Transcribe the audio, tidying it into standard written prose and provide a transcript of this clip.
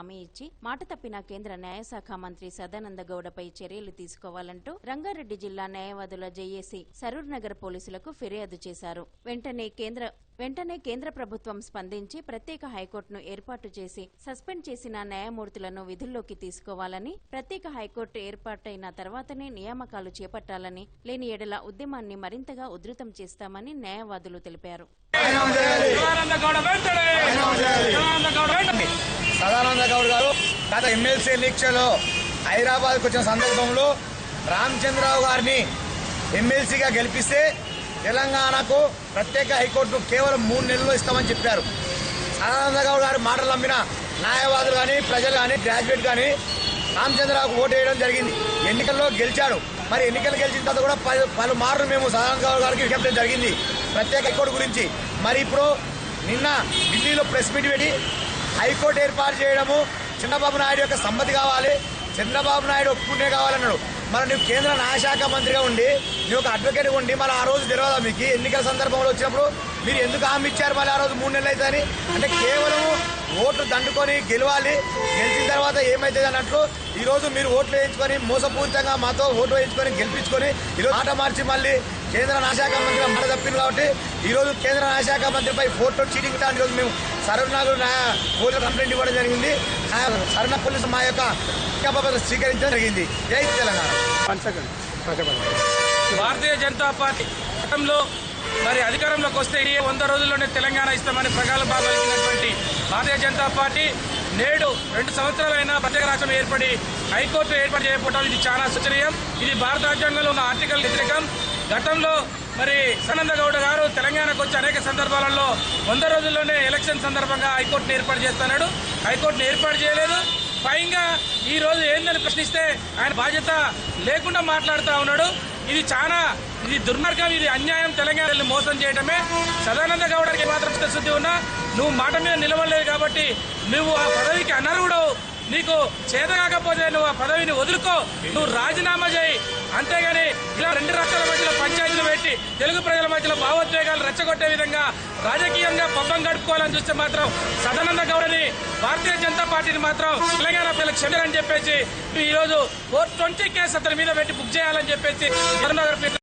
హామీ ఇచ్చి మాట తప్పిన కేంద్ర న్యాయశాఖ మంత్రి సదానంద గౌడపై చర్యలు తీసుకోవాలంటూ రంగారెడ్డి జిల్లా న్యాయవాదుల జేఏసీ సరూర్ నగర్ పోలీసులకు ఫిర్యాదు చేశారు. వెంటనే కేంద్ర ప్రభుత్వం స్పందించి ప్రత్యేక హైకోర్టును ఏర్పాటు చేసి సస్పెండ్ చేసిన న్యాయమూర్తులను విధుల్లోకి తీసుకోవాలని, ప్రత్యేక హైకోర్టు ఏర్పాటైన తర్వాతనే నియామకాలు చేపట్టాలని, లేని ఎడల ఉద్యమాన్ని మరింతగా ఉధృతం చేస్తామని న్యాయవాదులు తెలిపారు. సదానంద గౌడ్ గారు గత ఎమ్మెల్సీ ఎన్నికల్లో హైదరాబాద్కు వచ్చిన సందర్భంలో రామచంద్రరావు గారిని ఎమ్మెల్సీగా గెలిపిస్తే తెలంగాణకు ప్రత్యేక హైకోర్టు కేవలం 3 నెలల్లో ఇస్తామని చెప్పారు. సదానంద గౌడ్ గారు మాటలు నమ్మిన న్యాయవాదులు కానీ, ప్రజలు కానీ, గ్రాడ్యుయేట్ కానీ రామచంద్రరావుకు ఓటు వేయడం జరిగింది. ఎన్నికల్లో గెలిచాడు. మరి ఎన్నికలు గెలిచిన తర్వాత కూడా పలుమార్లు మేము సదానంద గౌడ్ గారికి విజ్ఞప్తి జరిగింది ప్రత్యేక హైకోర్టు గురించి. మరి ఇప్పుడు నిన్న ఢిల్లీలో ప్రెస్ మీట్ పెట్టి హైకోర్టు ఏర్పాటు చేయడము చంద్రబాబు నాయుడు యొక్క సమ్మతి కావాలి, చంద్రబాబు నాయుడు ఒప్పుకుంటే కావాలన్నాడు. మరి నువ్వు కేంద్ర న్యాయశాఖ మంత్రిగా ఉండి, నువ్వు ఒక అడ్వకేట్గా ఉండి, మళ్ళీ ఆ రోజు తెలియదా మీకు ఎన్నికల సందర్భంలో వచ్చినప్పుడు మీరు ఎందుకు హామీ ఇచ్చారు మళ్ళీ ఆ రోజు 3 నెలలు అవుతుందని? అంటే కేవలం ఓట్లు దండుకొని గెలవాలి, గెలిచిన తర్వాత ఏమవుతుంది అన్నట్లు ఈరోజు మీరు ఓట్లు వేయించుకొని మోసపూరితంగా మాతో ఓట్లు వేయించుకొని గెలిపించుకొని ఈరోజు మాట మార్చి మళ్ళీ కేంద్ర న్యాయశాఖ మంత్రిగా మాట తప్పింది. కాబట్టి ఈరోజు కేంద్ర న్యాయశాఖ మంత్రిపై ఫోటో చీటింగ్ తాను ఈరోజు మేము సరూర్ నగర్ పోలీసులు కంప్లైంట్ ఇవ్వడం జరిగింది. సరణ పోలీసు మా యొక్క స్వీకరించడం జరిగింది. జై తెలంగాణ. భారతీయ జనతా పార్టీ గతంలో మరి అధికారంలోకి వస్తే 100 రోజుల్లోనే తెలంగాణ ఇస్తామని ప్రగల్భాలు పలికినటువంటి భారతీయ జనతా పార్టీ నేడు 2 సంవత్సరాలైనా ప్రత్యేక రాష్ట్రం ఏర్పడి హైకోర్టు ఏర్పాటు చేయకపోవడం ఇది చాలా శోచనీయం. ఇది భారత రాజ్యాంగంలో ఉన్న ఆర్టికల్ వ్యతిరేకం. గతంలో మరి సదానంద గౌడ గారు తెలంగాణకు వచ్చి అనేక సందర్భాలలో 100 రోజుల్లోనే ఎలక్షన్ సందర్భంగా హైకోర్టును ఏర్పాటు చేస్తున్నాడు. హైకోర్టును ఏర్పాటు చేయలేదు. పైగా ఈ రోజు ఏందని ప్రశ్నిస్తే ఆయన బాధ్యత లేకుండా మాట్లాడుతూ ఉన్నాడు. ఇది దుర్మార్గం, ఇది అన్యాయం. తెలంగాణలో మోసం చేయడమే. సదానంద గౌడకి మాత్రం చిత్తశుద్ధి ఉన్నా నువ్వు మాట మీద నిలవలేదు కాబట్టి నువ్వు ఆ పదవికి అనర్హుడు. నీకు చేత కాకపోతే నువ్వు ఆ పదవిని వదులుకో, నువ్వు రాజీనామా చేయి. అంతేగాని ఇలా 2 రాష్ట్రాల మధ్యలో పంచాయతీలు పెట్టి తెలుగు ప్రజల మధ్యలో భావోద్వేగాలు రెచ్చగొట్టే విధంగా రాజకీయంగా పబ్బం గడుపుకోవాలని చూస్తే మాత్రం సదానంద గౌడని, భారతీయ జనతా పార్టీని మాత్రం తెలంగాణ ప్రజలకు క్షమించాలని చెప్పేసి ఈరోజు 420 కేసు అతని మీద పెట్టి బుక్ చేయాలని చెప్పేసి